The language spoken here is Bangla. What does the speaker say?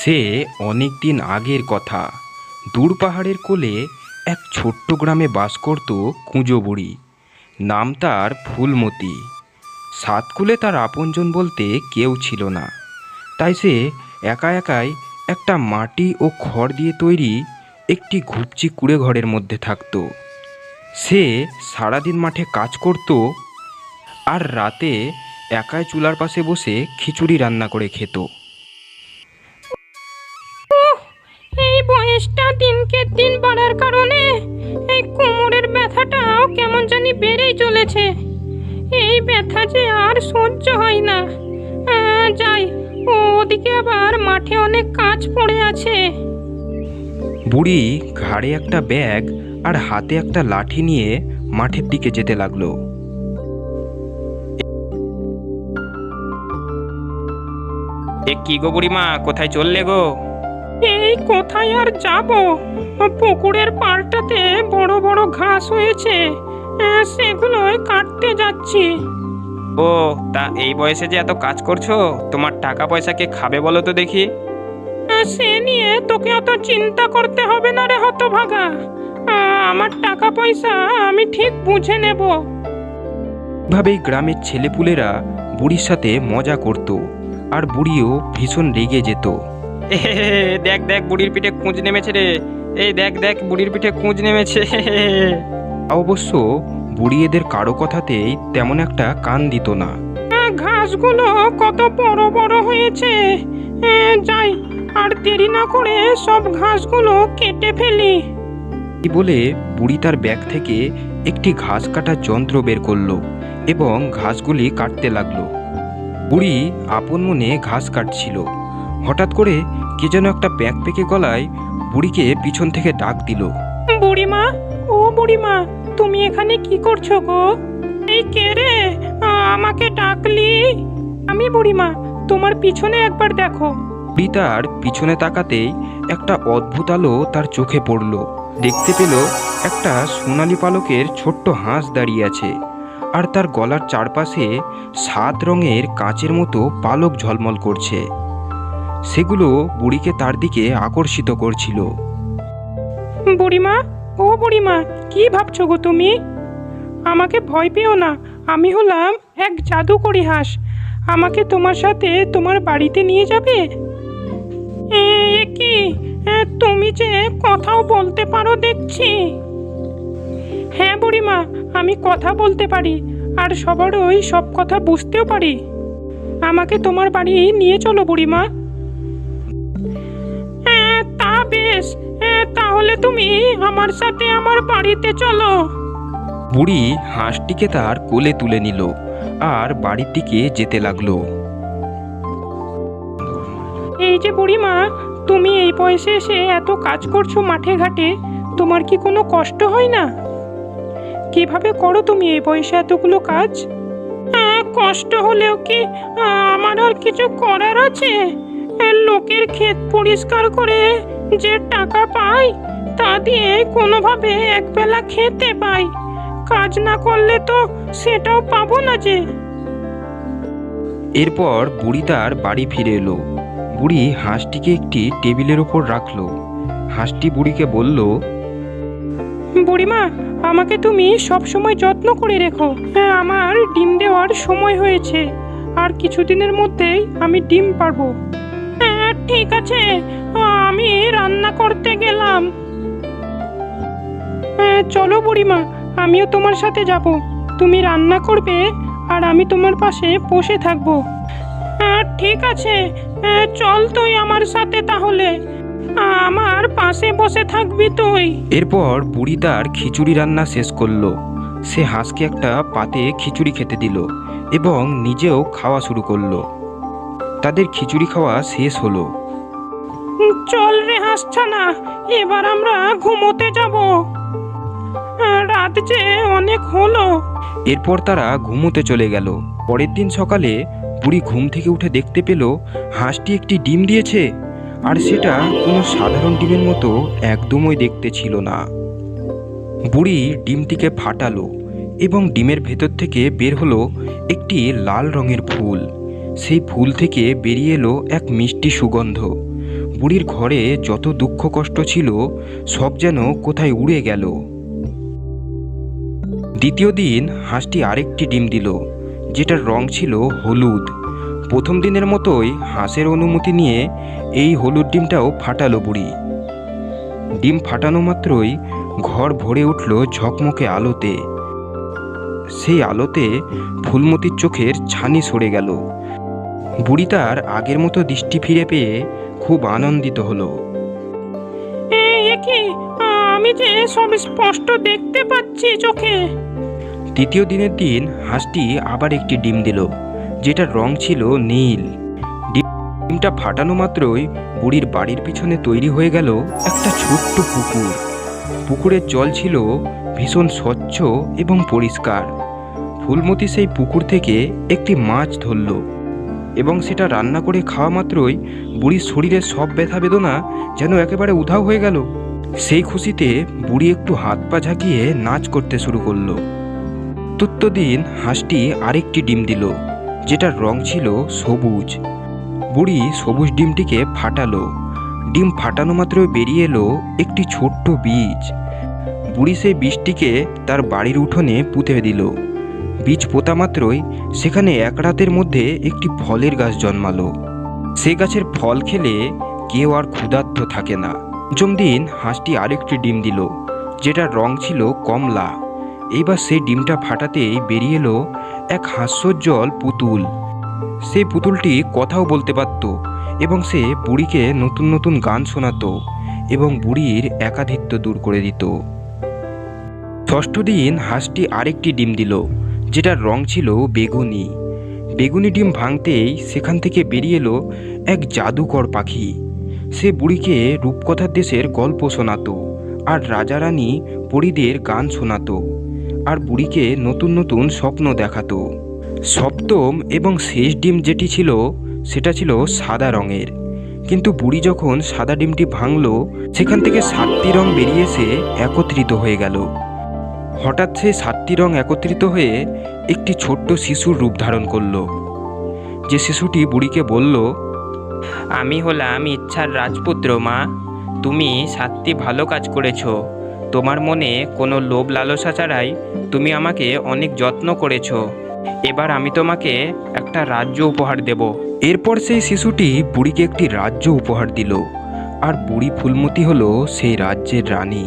সে অনেক দিন আগের কথা। দূর পাহাড়ের কোলে এক ছোট্ট গ্রামে বাস করত কুঁজো বুড়ি। নাম তার ফুলমতি। সাতকুলে তার আপনজন বলতে কেউ ছিল না, তাই সে একা একাই একটা মাটি ও খড় দিয়ে তৈরি একটি ঘুপচি কুঁড়ে ঘরের মধ্যে থাকত। সে সারাদিন মাঠে কাজ করত আর রাতে একাই চুলার পাশে বসে খিচুড়ি রান্না করে খেত। এই বয়সটা দিনকে দিন বাড়ার কারণে এই কোমরের ব্যথাটাও কেমন জানি বেড়েই চলেছে। এই ব্যথা যে আর সহ্য হয় না। যাই, ওদিকে আবার মাঠে অনেক কাজ পড়ে আছে। বুড়ি ঘাড়ে একটা ব্যাগ আর হাতে একটা লাঠি নিয়ে মাঠের দিকে যেতে লাগলো। এ কি গো বুড়িমা, কোথায় চললে গো? এই কোথায় আর যাব, পুকুরের পাড়টাতে বড় বড় ঘাস হয়েছে, সেগুলোই কাটতে যাচ্ছি। ও তা এই বয়সে যে এত কাজ করছো, তোমার টাকা পয়সা কে খাবে বলো তো দেখি? সে নিয়ে তোকে অত চিন্তা করতে হবে না রে হতভাগা। আমার টাকা পয়সা আমি ঠিক বুঝে নেব। এভাবেই গ্রামের ছেলেপুলেরা বুড়ির সাথে মজা করত আর বুড়িও ভীষণ রেগে যেত। দেখ দেখ বুড়ির পিঠে কুঁজ নেমেছে রে, এই দেখ দেখ বুড়ির পিঠে কুঁজ নেমেছে। অবশ্য বুড়ি এদের কারো কথাতেই তেমন একটা কান দিত না। ঘাসগুলো কত বড় বড় হয়েছে। যাই, আর দেরি না করে সব ঘাসগুলো কেটে ফেলি। এই বলে বুড়ি তার ব্যাগ থেকে একটি ঘাস কাটার যন্ত্র বের করলো এবং ঘাসগুলি কাটতে লাগলো। বুড়ি আপন মনে ঘাস কাটছিল। হঠাৎ করে কে যেন একটা প্যাঁকে গলায় বুড়িকে পিছন থেকে ডাক দিল। বুড়িমা, ও বুড়িমা, তুমি এখানে কি করছো গো? এই কে রে, আমাকে ডাকলি? আমি বুড়িমা, তোমার পিছনে একবার দেখো। বুড়ি তার পিছনে তাকাতেই একটা অদ্ভুত আলো তার চোখে পড়ল। দেখতে পেল একটা সোনালী পালকের ছোট্ট হাঁস দাঁড়িয়ে আছে আর তার গলার চারপাশে 7 রঙের কাঁচের মতো পালক ঝলমল করছে। সেগুলো বুড়িকে তার দিকে আকর্ষিত করছিল। বুড়িমা, ও বুড়িমা, কি ভাবছো গো তুমি? আমাকে ভয় পেও না, আমি হলাম এক জাদুকরি হাঁস। আমাকে তোমার সাথে তোমার বাড়িতে নিয়ে যাবে? কি, তুমি যে কথাও বলতে পারো দেখছি। হ্যাঁ বুড়িমা, আমি কথা বলতে পারি আর সবারই সব কথা বুঝতেও পারি। আমাকে তোমার বাড়ি নিয়ে চলো বুড়িমা। তা বেশ, তাহলে তুমি আমার সাথে আমার বাড়িতে চলো। বুড়ি হাঁসটিকে তার কোলে তুলে নিল আর বাড়ির দিকে যেতে লাগলো। এই যে বুড়িমা, তুমি এই বয়সে এসে এত কাজ করছো মাঠে ঘাটে, তোমার কি কোনো কষ্ট হয় না? কিভাবে করো তুমি এই বয়সে এতগুলো কাজ? কষ্ট হলেও কি আমার আর কিছু করার আছে? লোকের ক্ষেত পরিষ্কার করে যে টাকা পাই, তা দিয়ে কোনোভাবে একবেলা খেতে পাই। কাজ না করলে তো সেটাও পাবো না যে। এরপর বুড়ি তার বাড়ি ফিরে এলো। বুড়ি হাঁসটিকে একটি টেবিলের ওপর রাখলো। হাঁসটি বুড়িকে বলল, বুড়িমা, আমাকে তুমি সব সময় যত্ন করে রেখো। আমার ডিম দেওয়ার সময় হয়েছে, আর কিছুদিনের মধ্যেই আমি ডিম পারবো। ঠিক আছে, আমি রান্না করতে গেলাম। চলো বুড়িমা, আমিও তোমার সাথে যাব। তুমি রান্না করবে আর আমি তোমার পাশে বসে থাকবো। ঠিক আছে, চল তুই আমার সাথে, তাহলে আমার পাশে বসে থাকবি তুই। এরপর বুড়ি তার খিচুড়ি রান্না শেষ করলো। সে হাঁসকে একটা পাতে খিচুড়ি খেতে দিল এবং নিজেও খাওয়া শুরু করলো। তাদের খিচুড়ি খাওয়া শেষ হলো। চল রে হাঁসছানা, এবার আমরা ঘুমোতে যাব। রাত যে অনেক হলো। এরপর তারা ঘুমোতে চলে গেল। পরের দিন সকালে বুড়ি ঘুম থেকে উঠে দেখতে পেল হাঁসটি একটি ডিম দিয়েছে, আর সেটা কোনো সাধারণ ডিমের মতো একদমই দেখতে ছিল না। বুড়ি ডিমটিকে ফাটালো এবং ডিমের ভেতর থেকে বের হলো একটি লাল রঙের ফুল। সেই ফুল থেকে বেরিয়ে এলো এক মিষ্টি সুগন্ধ। বুড়ির ঘরে যত দুঃখ কষ্ট ছিল সব যেন কোথায় উড়ে গেল। দ্বিতীয় দিন হাঁসটি আরেকটি ডিম দিল, যেটার রং ছিল হলুদ। প্রথম দিনের মতোই হাঁসের অনুমতি নিয়ে এই হলুদ ডিমটাও ফাটালো বুড়ি। ডিম ফাটানো মাত্রই ঘর ভরে উঠল ঝকমকে আলোতে। সেই আলোতে ফুলমতির চোখের ছানি সরে গেল। বুড়ি তার আগের মতো দৃষ্টি ফিরে পেয়ে খুব আনন্দিত হলো। এ কি, আমি যে সব স্পষ্ট দেখতে পাচ্ছি চোখে। তৃতীয় দিনের দিন হাঁসটি আবার একটি ডিম দিল, যেটার রং ছিল নীল। ডিমটা ফাটানো মাত্রই বুড়ির বাড়ির পিছনে তৈরি হয়ে গেল একটা ছোট্ট পুকুর। পুকুরের জল ছিল ভীষণ স্বচ্ছ এবং পরিষ্কার। ফুলমতি সেই পুকুর থেকে একটি মাছ ধরল এবং সেটা রান্না করে খাওয়া মাত্রই বুড়ির শরীরের সব ব্যথা বেদনা যেন একেবারে উধাও হয়ে গেল। সেই খুশিতে বুড়ি একটু হাত পা ঝাঁকিয়ে নাচ করতে শুরু করলো। চতুর্থ দিন হাঁসটি আরেকটি ডিম দিল, যেটার রং ছিল সবুজ। বুড়ি সবুজ ডিমটিকে ফাটালো। ডিম ফাটানো মাত্রই বেরিয়ে এলো একটি ছোট্ট বীজ। বুড়ি সেই বীজটিকে তার বাড়ির উঠোনে পুঁতে দিল। বীজ পোতা মাত্রই সেখানে এক রাতের মধ্যে একটি ফলের গাছ জন্মালো। সে গাছের ফল খেলে কেউ আর ক্ষুধার্ত থাকে না। পঞ্চম দিন হাঁসটি আরেকটি ডিম দিল, যেটার রং ছিল কমলা। এইবার সেই ডিমটা ফাটাতেই বেরিয়ে এলো এক হাস্যোজ্জ্বল পুতুল। সেই পুতুলটি কথাও বলতে পারত এবং সে বুড়িকে নতুন নতুন গান শোনাতো এবং বুড়ির একাধিত্ব দূর করে দিত। ষষ্ঠ দিন হাঁসটি আরেকটি ডিম দিল, যেটার রং ছিল বেগুনি। বেগুনি ডিম ভাঙতেই সেখান থেকে বেরিয়ে এলো এক জাদুকর পাখি। সে বুড়িকে রূপকথার দেশের গল্প শোনাতো আর রাজা রানী পরীদের গান শোনাতো আর বুড়িকে নতুন নতুন স্বপ্ন দেখাতো। সপ্তম এবং শেষ ডিম যেটি ছিল সেটা ছিল সাদা রঙের। কিন্তু বুড়ি যখন সাদা ডিমটি ভাঙলো, সেখান থেকে 7টি রং বেরিয়ে এসে একত্রিত হয়ে গেল। হঠাৎ সেই 7টি রং একত্রিত হয়ে একটি ছোট্ট শিশুর রূপ ধারণ করলো। যে শিশুটি বুড়িকে বলল, আমি হলাম ইচ্ছার রাজপুত্র মা। তুমি 7টি ভালো কাজ করেছো। তোমার মনে কোনো লোভ লালসা ছাড়াই তুমি আমাকে অনেক যত্ন করেছো। এবার আমি তোমাকে একটা রাজ্য উপহার দেব। এরপর সেই শিশুটি বুড়িকে একটি রাজ্য উপহার দিল আর বুড়ি ফুলমতি হলো সেই রাজ্যের রানী।